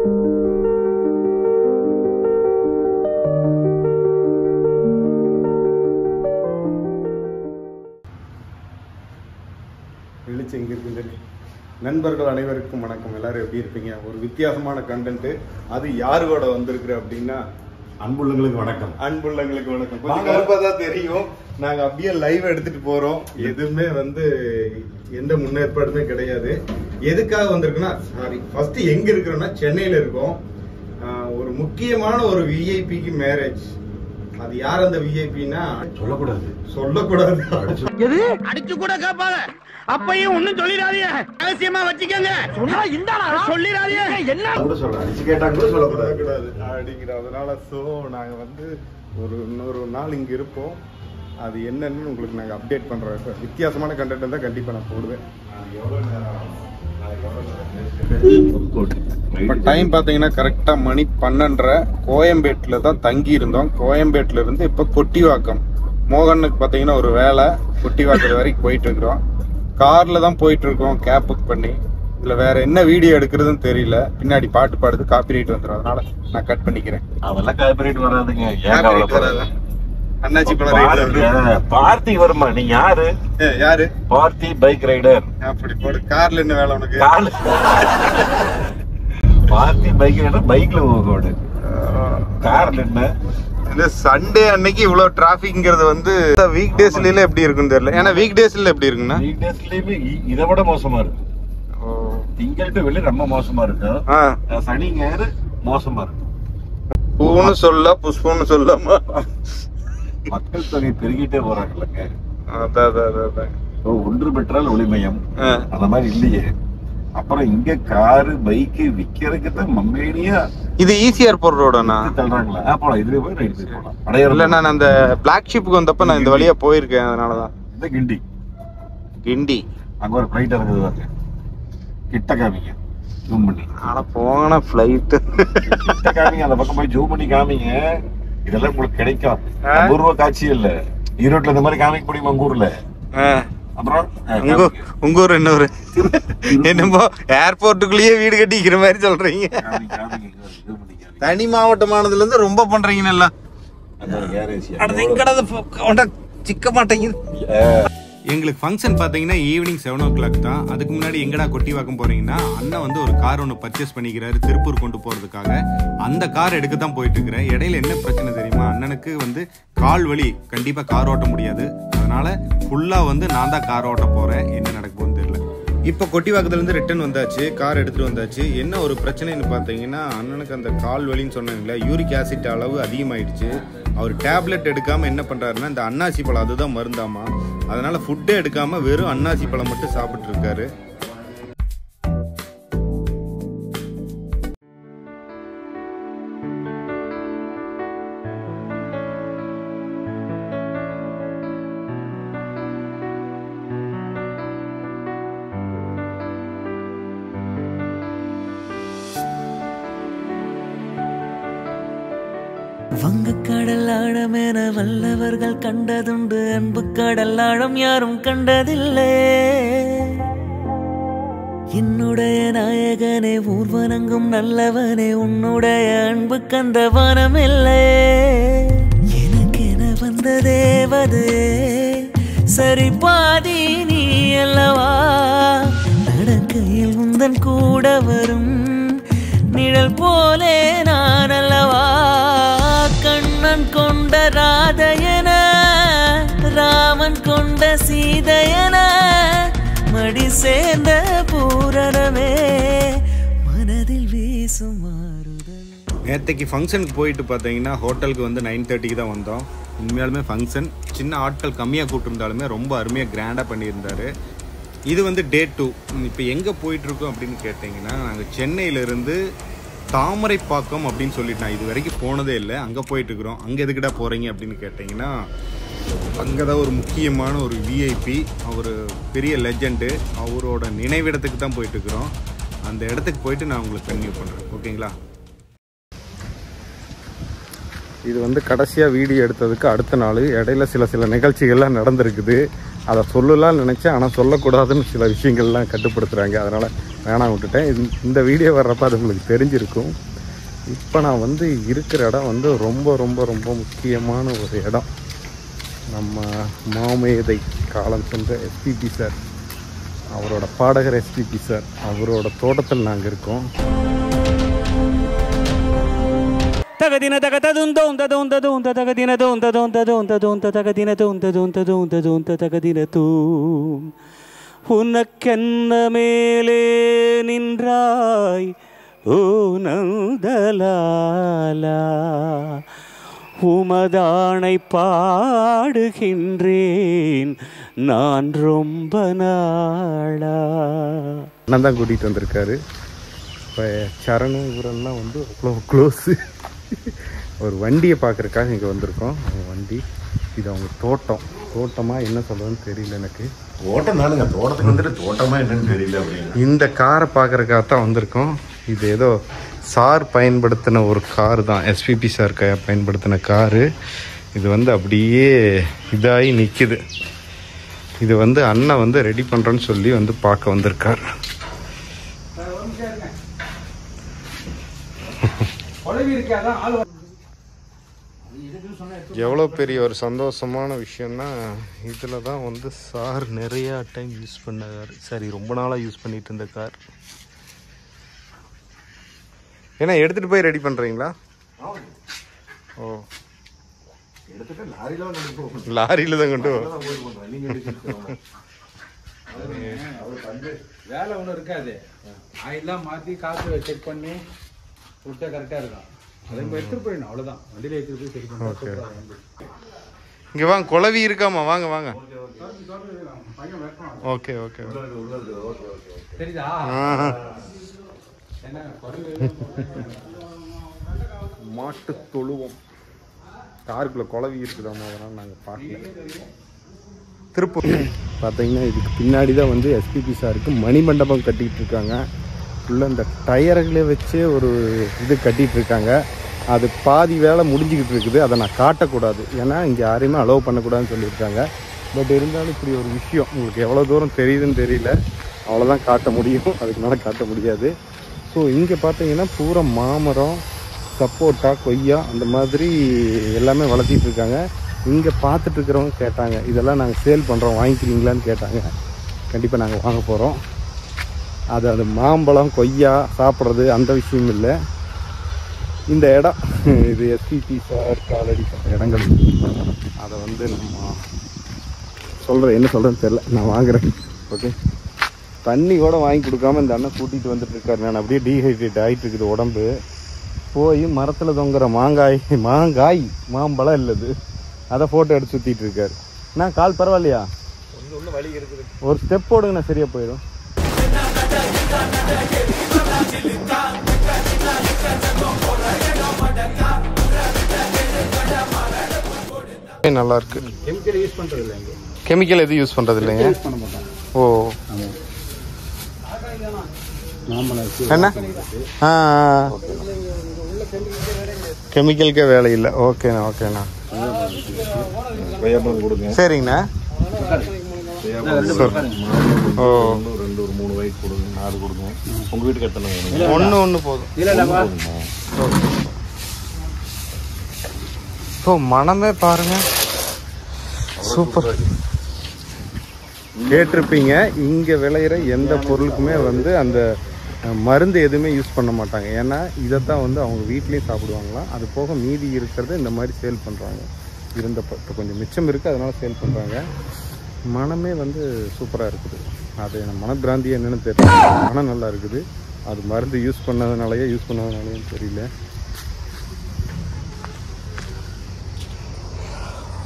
நண்பர்கள் அனைவருக்கும் வணக்கம். எல்லாரும் எப்படி இருப்பீங்க? ஒரு வித்தியாசமான கண்டென்ட். அது யாரு கூட வந்திருக்கு அப்படின்னா, அன்புள்ளங்களுக்கு வணக்கம். அன்புள்ளங்களுக்கு வணக்கம். கொஞ்சம் கருப்பாதான் தெரியும். நாங்க அப்படியே லைவ் எடுத்துட்டு போறோம். எதுவுமே எந்த முன்னேற்பாடுமே கிடையாது. எதுக்காக வந்திருக்குன்னா, சாரி, ஃபர்ஸ்ட் எங்க இருக்கிறோம்னா சென்னையில இருக்கோம். ஒரு முக்கியமான ஒரு விஐபிக்கு மேரேஜ். அது யார் அந்த விஐபின்னா சொல்லக்கூடாது. அடிச்சு கூட கேட்பாங்க. அப்பையும் ஒண்ணும் சொல்லிடாதீங்க, ரகசியமா வச்சுக்கங்க. சொல்லிடாதீங்க. என்ன கூட சொல்ல அடிச்சு கேட்டா கூட சொல்லக்கூடாது அப்படிங்கிற. அதனால நாங்க இன்னொரு நாள் இங்க இருப்போம். அது என்னன்னு உங்களுக்கு நாங்க அப்டேட் பண்றோம். வித்தியாசமான கண்டென்ட் தான் கண்டிப்பா நான் போடுவேன். இப்போ டைம் பார்த்தீங்கன்னா கரெக்டாக மணி 12:30. கோயம்பேட்டில் தான் தங்கி இருந்தோம். கோயம்பேட்டில் இருந்து இப்போ கொட்டிவாக்கம் மோகனுக்கு பார்த்தீங்கன்னா ஒரு வேலை, கொட்டிவாக்கம் வரைக்கும் போயிட்டு இருக்கிறோம். காரில் தான் போயிட்டு இருக்கோம், கேப் புக் பண்ணி. இதில் வேற என்ன வீடியோ எடுக்கிறதுன்னு தெரியல. பின்னாடி பாட்டு பாடுது, காப்பிரைட் வந்துடும். அதனால நான் கட் பண்ணிக்கிறேன். அதெல்லாம் காப்பிரைட் வராதுங்க. அண்ணாச்சி படம் பார்த்தி வருமா? நீ யாரு? பார்த்தி பைக் ரைடர். அப்படி போடு. கார்ல என்ன வேலை உனக்கு? பார்த்தி பைக் ரைடர், பைக்ல போடு. கார்ல என்ன? இந்த சண்டே அன்னைக்கு இவ்வளவு டிராபிக்ங்கிறது வீக் டேஸ்ல எப்படி இருக்குன்னு தெரியல. ஏன்னா வீக் டேஸ்ல எப்படி இருக்குன்னா, வீக் டேஸ்லயுமே இதை விட மோசமா இருக்கு. திங்கள் டு வெள்ளி ரொம்ப மோசமா இருக்கு. சனி ஞாயிறு மோசமா இருக்கு. பூன்னு சொல்ல புஷ்பம்னு சொல்லாமா? மக்கள் தொகை பெருகிட்டே போறாங்கல்லங்க. அதான் ஒன்று பெற்றால் ஒளிமயம். அந்த மாதிரி இல்லையே. அப்புறம் இங்க காரு பைக்கு விக்கிறதுக்கு தான் மம்மேனியா. இது ஈசிஆர் போற ரோடா தள்ளுறாங்களா? போலாம், இதுல போய் ரைட் போலாம். அடையாளம் இல்ல, நான் அந்த பிளாக் ஷிப்புக்கு வந்தப்ப நான் இந்த வழியா போயிருக்கேன். அதனாலதான். இந்த கிண்டி அங்க ஒரு ஃபிளைட் இருக்குது பாருங்க. கிட்ட காமிங்க, ஜூம் பண்ணி. ஆனா போன ஃபிளைட் கிட்ட காமிங்க, அந்த பக்கம் போய் ஜூம் பண்ணி காமிங்க. இதெல்லாம் உங்களுக்கு கிடைக்கும். அபூர்வ காட்சி இல்ல. ஈரோட்ல இந்த மாதிரி காமிக்க முடியுமா உங்க ஊர்ல? அப்புறம் உங்க ஊர் என்ன ஊரு? என்னமோ ஏர்போர்ட்டுக்குள்ளேயே வீடு கட்டிக்கிற மாதிரி சொல்றீங்க. தனி மாவட்டமானதுல இருந்து ரொம்ப பண்றீங்க. நல்லா சிக்க மாட்டேங்குது. எங்களுக்கு ஃபங்க்ஷன் பார்த்தீங்கன்னா ஈவினிங் 7 o'clock தான். அதுக்கு முன்னாடி எங்கடா கொட்டிவாக்கம் போறீங்கன்னா, அண்ணன் ஒரு கார் ஒன்று பர்ச்சேஸ் பண்ணிக்கிறாரு திருப்பூர் கொண்டு போறதுக்காக. அந்த கார் எடுக்க தான் போயிட்டு இருக்கிறேன். இடையில என்ன பிரச்சனை தெரியுமா? அண்ணனுக்கு கால் வலி, கண்டிப்பா கார் ஓட்ட முடியாது. அதனால ஃபுல்லா நான் தான் கார் ஓட்ட போறேன். என்ன நடக்க போகுதுன்னு தெரியல. இப்போ கொட்டிவாக்கத்துலேருந்து ரிட்டர்ன் வந்தாச்சு, கார் எடுத்துகிட்டு வந்தாச்சு. என்ன ஒரு பிரச்சனைன்னு பார்த்தீங்கன்னா, அண்ணனுக்கு அந்த கால் வலின்னு சொன்னாங்களே, யூரிக் ஆசிட் அளவு அதிகமாகிடுச்சு. அவர் டேப்லெட் எடுக்காமல் என்ன பண்ணுறாருன்னா, இந்த அன்னாசி பழம் அதுதான் மருந்தாமா. அதனால் ஃபுட்டே எடுக்காமல் வெறும் அன்னாசி பழம் மட்டும் சாப்பிட்ருக்காரு. வங்கக்கடல் ஆழமென வல்லவர்கள் கண்டதுண்டு, அன்பு கடல் ஆழம் யாரும் கண்டதில்லை. என்னுடைய நாயகனே, ஊர்வனங்கும் நல்லவனே, உன்னுடைய அன்பு கந்த வனமில்லை. எனக்கென வந்த தேவதே சரி பாதி நீ அல்லவா. நடக்கையில் உந்தன் கூட வரும் நிழல் போலே நான் அல்லவா. கண்ணன் கொண்ட ராதையன, ராமன் கொண்ட சீதையன, மடி சேர்ந்த பூரணமே மனதில் வீசும் மாறுதல். நேற்றைக்கு ஃபங்க்ஷனுக்கு போயிட்டு பார்த்தீங்கன்னா, ஹோட்டலுக்கு 9:30க்கு தான் வந்தோம். உண்மையாலுமே ஃபங்க்ஷன் சின்ன ஆட்கள் கம்மியாக கூப்பிட்டுருந்தாலுமே ரொம்ப அருமையாக கிராண்டாக பண்ணியிருந்தார். இது டே 2. இப்போ எங்கே போயிட்டுருக்கோம் அப்படின்னு கேட்டிங்கன்னா, நாங்கள் சென்னையிலேருந்து தாமரைப்பாக்கம் அப்படின்னு சொல்லிட்டு, நான் இது வரைக்கும் போனதே இல்லை. அங்கே போயிட்டுருக்குறோம். அங்கே எதுக்கிட்ட போகிறீங்க அப்படின்னு கேட்டிங்கன்னா, அங்கே தான் ஒரு முக்கியமான ஒரு விஐபி, அவர் பெரிய லெஜெண்டு, அவரோட நினைவிடத்துக்கு தான் போயிட்டுருக்குறோம். அந்த இடத்துக்கு போயிட்டு நான் உங்களுக்கு கன்டினியூ பண்ணுறேன். ஓகேங்களா? இது கடைசியாக வீடியோ எடுத்ததுக்கு அடுத்த நாள். இடையில சில நிகழ்ச்சிகள்லாம் நடந்திருக்குது. அதை சொல்லலாம்னு நினச்சேன், ஆனால் சொல்லக்கூடாதுன்னு சில விஷயங்கள்லாம் கட்டுப்படுத்துகிறாங்க, அதனால் வேணாம் விட்டுட்டேன். இந்த வீடியோ வர்றப்ப அது உங்களுக்கு தெரிஞ்சிருக்கும். இப்போ நான் வந்து இருக்கிற இடம் வந்து ரொம்ப ரொம்ப ரொம்ப முக்கியமான ஒரு இடம். நம்ம மாமேதை காலம் சென்ற எஸ்பிபி சார், அவரோட பாடகர் எஸ்பிபி சார், அவரோட தோட்டத்தில் நாங்கள் இருக்கோம். தகதின தகததுந்தோந்ததோந்ததோந்த தகதினதோந்ததோந்ததோந்ததோந்த தகதினதோந்ததோந்ததோந்ததோந்த தகதினதூம் உனக்கென்ன மேலே நின்றாய் ஓ நந்தலாலா, உமதானை பாடுகின்றேன் நான் ரொம்ப நாளா. அண்ணன் தான் கூட்டிகிட்டு வந்திருக்காரு. இப்போ சரணு இவரெல்லாம் வந்து அவ்வளோ க்ளோஸு. ஒரு வண்டியை பார்க்குறக்காக இங்கே வந்திருக்கோம். அவங்க வண்டி இது அவங்க தோட்டமாக என்ன சொல்கிறதுன்னு தெரியல எனக்கு. தோட்டம் தானுங்க, தோட்டத்துக்கு வந்துட்டு தோட்டமா என்னன்னு தெரியல அப்படின்னு. இந்த காரை பார்க்குறக்காக தான் வந்திருக்கோம். இது ஏதோ சார் பயன்படுத்தின ஒரு கார் தான், எஸ்பிபி சார் பயன்படுத்தின காரு. இது வந்து அப்படியே இதாகி நிற்கிது. இது வந்து அண்ணன் வந்து ரெடி பண்ணுறேன்னு சொல்லி வந்து பார்க்க வந்திருக்கார். எவ்வளோ பெரிய ஒரு சந்தோஷமான விஷயம்னா, இதில் தான் வந்து சார் நிறையா டைம் யூஸ் பண்ணார். சரி, ரொம்ப நாளாக யூஸ் பண்ணிட்டு இருந்த கார். ஏன்னா எடுத்துகிட்டு போய் ரெடி பண்ணுறீங்களா? ஓ, லாரியில் தான் கொண்டு வேலை ஒன்றும் இருக்காது. ஆயிலாம் மாற்றி காற்று செக் பண்ணி விட்டா கரெக்டாக இருக்கும். அதை எடுத்துகிட்டு போயிடணும், அவ்வளோதான். வண்டியில் எடுத்துகிட்டு போய் சரி பண்ணி. இங்கே வாங்க, குளவி இருக்காமா, வாங்க வாங்க. ஓகே ஓகே தெரியுதா? என்ன மாட்டு தொழுவம் காருக்குள்ள குளவி இருக்குதாமா, அதனால் நாங்கள் பார்க்கல. திருப்பூர் பார்த்தீங்கன்னா இதுக்கு பின்னாடி தான் வந்து எஸ்பிபி சாருக்கு மணிமண்டபம் கட்டிகிட்டு இருக்காங்க. ஃபுல்லாக இந்த டயர்களை வச்சே ஒரு இது கட்டிகிட்டு இருக்காங்க. அது பாதி வேலை முடிஞ்சிக்கிட்டு இருக்குது. அதை நான் காட்டக்கூடாது, ஏன்னா இங்கே யாரையுமே அலோவ் பண்ணக்கூடாதுன்னு சொல்லியிருக்காங்க. பட் இருந்தாலும் இப்படி ஒரு விஷயம் உங்களுக்கு எவ்வளோ தூரம் தெரியுதுன்னு தெரியல, அவ்வளோதான் காட்ட முடியும், அதுக்கு மேலே காட்ட முடியாது. ஸோ இங்கே பார்த்தீங்கன்னா பூரா மாமரம், சப்போட்டா, கொய்யா அந்த மாதிரி எல்லாமே வளர்த்திட்டு இருக்காங்க. இங்கே பார்த்துட்டு இருக்கிறவங்க கேட்டாங்க, இதெல்லாம் நாங்கள் சேல் பண்ணுறோம், வாங்கிக்கிறீங்களான்னு கேட்டாங்க. கண்டிப்பாக நாங்கள் வாங்க போகிறோம். அது மாம்பழம், கொய்யா சாப்பிட்றது அந்த விஷயம் இல்லை. இந்த இடம் இது எஸ்பிபி சார் காலடி இடங்கள். அதை வந்து நம்ம என்ன சொல்கிறேன்னு தெரில, நான் வாங்குறேன். ஓகே, தண்ணி கூட வாங்கி கொடுக்காம இந்த அண்ணன் கூட்டிகிட்டு வந்துட்டு இருக்காரு. நான் அப்படியே டீஹைட்ரேட் ஆகிட்டு இருக்குது உடம்பு. போய் மரத்தில் தொங்குற மாம்பழம் இல்லது, அதை ஃபோட்டோ எடுத்து சுற்றிட்டு இருக்காரு. நான் கால் பரவாயில்லையா? ஒன்றும் வலி இருக்குது, ஒரு ஸ்டெப் போடுங்கண்ணா, சரியாக போயிடும். நல்லா இருக்கு. கெமிக்கல் யூஸ் பண்ணுறது இல்லை, இங்கே கெமிக்கல் எதுவும் யூஸ் பண்ணுறது இல்லைங்க. யூஸ் பண்ண மாட்டாங்க. ஓ, என்ன கெமிக்கலுக்கே வேலை இல்லை. ஓகேண்ணா ஓகேண்ணா, சரிங்கண்ணா. ஓ, 2-3 வயசு கொடுங்க, 4 கொடுங்க. உங்கள் வீட்டுக்கு எத்தனை? ஒன்று போதும். ஸோ மனமே பாருங்க, சூப்பர். கேட்டிருப்பீங்க, இங்கே விளையிற எந்த பொருளுக்குமே வந்து அந்த மருந்து எதுவுமே யூஸ் பண்ண மாட்டாங்க. ஏன்னா இதைத்தான் வந்து அவங்க வீட்லேயும் சாப்பிடுவாங்களாம். அது போக மீதி இருக்கிறத இந்த மாதிரி சேல் பண்ணுறாங்க. இப்போ கொஞ்சம் மிச்சம் இருக்குது, அதனால் சேல் பண்ணுறாங்க. மனமே வந்து சூப்பராக இருக்குது. அது மனப்பிராந்தி என்னென்னு தெரியல, மனம் நல்லா இருக்குது. அது மருந்து யூஸ் பண்ணதுனாலையும் தெரியல.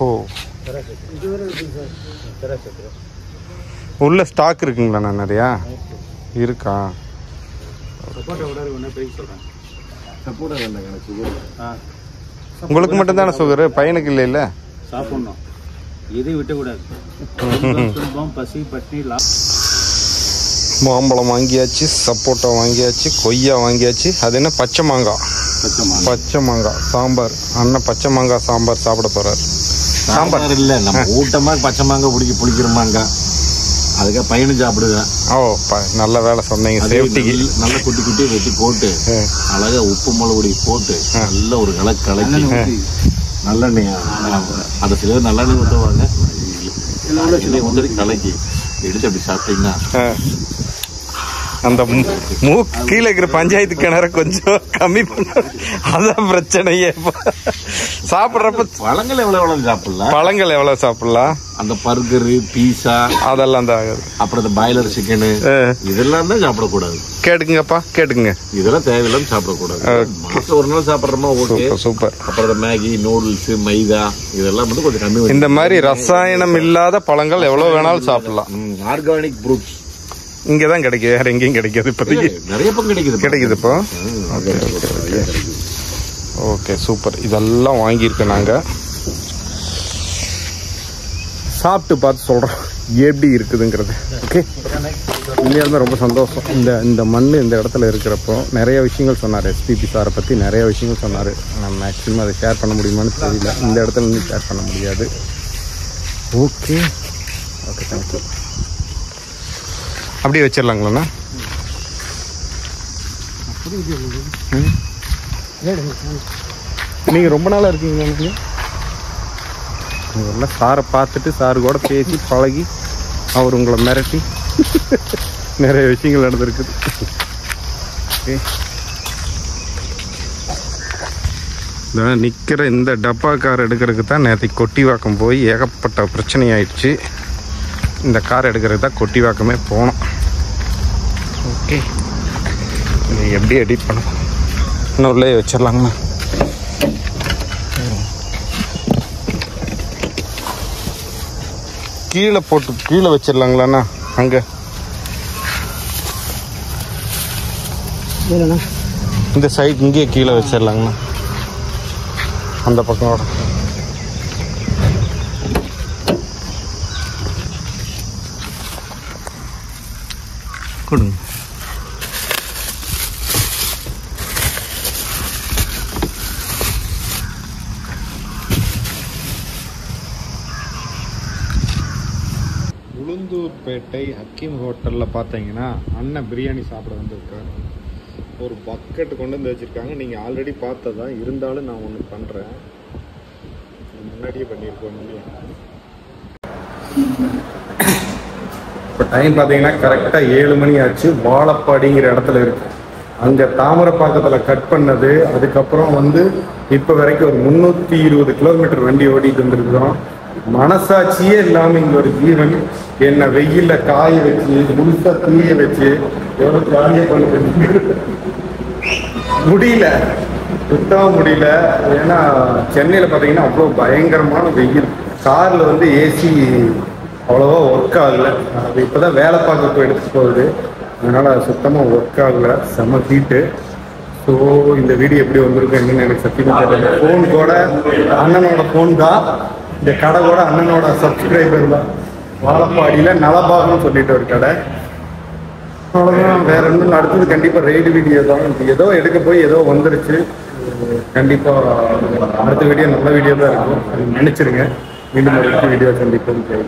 ஓ, உள்ள ஸ்டாக் இருக்குங்களா? நிறையா இருக்கா? உங்களுக்கு மட்டும்தானே சுகரு, பையனுக்கு இல்லை? இல்லை, சாப்பிடணும், எதையும் விட்டக்கூடாது. பசி பட்டி. மாம்பழம் வாங்கியாச்சு, சப்போட்டா வாங்கியாச்சு, கொய்யா வாங்கியாச்சு. அது என்ன பச்சை மாங்காய் சாம்பார். அண்ணன் பச்சை மாங்காய் சாம்பார் சாப்பிட போறார். சாம்பார் இல்ல, நம்ம ஊட்டமா பச்சை மாங்காய் புளிக்கிற மாங்காய், அதுக்காக பையனும் சாப்பிடுவேன். ஓ நல்ல வேலை சொன்னீங்க. சேஃப்டிக்கு நல்ல குட்டி குட்டி வெட்டி போட்டு அழகா உப்பு மிளகுடி போட்டு நல்ல ஒரு கலக்கி நல்லெண்ணெய், அதை சில பேர் நல்லெண்ணெய் ஊற்றுவாங்க, ஊற்றி கலக்கி எடுத்து அப்படி சாப்பிட்டீங்கன்னா அந்த கீழே இருக்கிற பஞ்சாயத்து கிணற கொஞ்சம் கம்மி பண்ண, அதான் பிரச்சனையே. சாப்பிட்றப்ப பழங்கள் எவ்வளவு சாப்பிடலாம், பழங்கள் எவ்வளவு சாப்பிடலாம், அந்த பர்கரு பீஸா அதெல்லாம் தான் ஆகுது. அப்புறம் இந்த பாய்லர் சிக்கனு இதெல்லாம் தான் சாப்பிடக்கூடாது. கேட்டுக்குங்கப்பா கேட்டுக்குங்க, இதெல்லாம் தேவையில்லாம சாப்பிடக்கூடாது. மாசம் ஒரு நாள் சாப்பிட்றோமா ஓகே சூப்பர். அப்புறம் மேகி நூடுல்ஸ் மைதா இதெல்லாம் வந்து கொஞ்சம் கம்மி. இந்த மாதிரி ரசாயனம் இல்லாத பழங்கள் எவ்வளவு வேணாலும் சாப்பிடலாம். ஆர்கானிக் ஃப்ரூட்ஸ் இங்கதான் கிடைக்குது, வேற எங்கேயும் கிடைக்காது. இப்போதைக்கு நிறைய பக்கம் கிடைக்குது இப்போ. Okay super. இதெல்லாம் வாங்கியிருக்கோம் நாங்கள், சாப்பிட்டு பார்த்து சொல்கிறோம் எப்படி இருக்குதுங்கிறது. ஓகே, உண்மையாலுமே ரொம்ப சந்தோஷம். இந்த மண் இந்த இடத்துல இருக்கிறப்போ நிறைய விஷயங்கள் சொன்னார். எஸ்பிபி சாரை பற்றி நிறைய விஷயங்கள் சொன்னார். நான் மேக்ஸிமம் அதை ஷேர் பண்ண முடியுமான்னு தெரியல, இந்த இடத்துல இருந்து ஷேர் பண்ண முடியாது. Okay okay thank you. அப்படியே வச்சிடலாங்களாண்ணா? நீங்கள் ரொம்ப நாளாக இருக்கீங்களா? நீங்கள் சாரை பார்த்துட்டு சாரு கூட பேசி பழகி அவர் உங்களை மிரட்டி நிறைய விஷயங்கள் நடந்திருக்குது. ஓகே, நிற்கிற இந்த டப்பா கார் எடுக்கிறதுக்கு தான் நேற்று கொட்டிவாக்கம் போய் ஏகப்பட்ட பிரச்சனை ஆயிடுச்சு. இந்த கார் எடுக்கிறது தான் கொட்டிவாக்கமே போனோம். ஓகே, இதை எப்படி எடிட் பண்ணலாம், இன்னும் உள்ளே வச்சிடலாங்கண்ணா. கீழே போட்டு கீழே வச்சிடலாங்களாண்ணா? அங்கே இந்த சைடு இங்கேயே கீழே வச்சிடலாங்கண்ணா, அந்த பக்கம் கொடுங்க. உளுந்தூர்பேட்டை ஹக்கீம் ஹோட்டலில் பார்த்தீங்கன்னா அண்ணன் பிரியாணி சாப்பிட வந்திருக்காரு. ஒரு பக்கெட் கொண்டு வந்து வச்சுருக்காங்க. நீங்கள் ஆல்ரெடி பார்த்ததான், இருந்தாலும் நான் ஒன்று பண்ணுறேன், முன்னாடியே பண்ணியிருக்கோம் இல்லையா. இப்போ டைம் பார்த்தீங்கன்னா கரெக்டாக 7 மணி ஆச்சு. வாழப்பாடிங்கிற இடத்துல இருக்கு. அங்கே தாமரப்பாக்கத்தில் கட் பண்ணது, அதுக்கப்புறம் வந்து இப்போ வரைக்கும் ஒரு 320 கிலோமீட்டர் வண்டி ஓடிட்டு வந்துருக்குறோம். மனசாட்சியே இல்லாமல் இங்கே ஒரு ஜீவன் என்னை வெயில்ல காய வச்சு முழுசா தூய வச்சு எவ்வளோ காய பண்ண முடியல, சுத்தமாக முடியல. ஏன்னா சென்னையில் பார்த்தீங்கன்னா அவ்வளோ பயங்கரமான வெயில். காரில் வந்து ஏசி அவ்வளோவா ஒர்க் ஆகலை. அது இப்போ தான் வேலை பார்க்க எடுத்துகிட்டு போகுது, அதனால் சுத்தமாக ஒர்க் ஆகலை, செம்ம ஹீட்டு. ஸோ இந்த வீடியோ எப்படி வந்திருக்கு என்னன்னு எனக்கு சத்தியமாக தெரியல. ஃபோன் கூட அண்ணனோட ஃபோன் தான், இந்த கடை கூட அண்ணனோட சப்ஸ்கிரைபர் தான். வாழப்பாடியில் நலபாகம்னு சொல்லிட்டு ஒரு கடை. அவ்வளோதான், வேற ஒன்றும். அடுத்தது கண்டிப்பாக ரைடு வீடியோ தான். ஏதோ எடுக்க போய் ஏதோ வந்துருச்சு. கண்டிப்பாக அடுத்த வீடியோ நல்ல வீடியோ தான் இருக்கும், அது நினைச்சிருங்க. மீண்டும் அடுத்த வீடியோ கண்டிப்பாக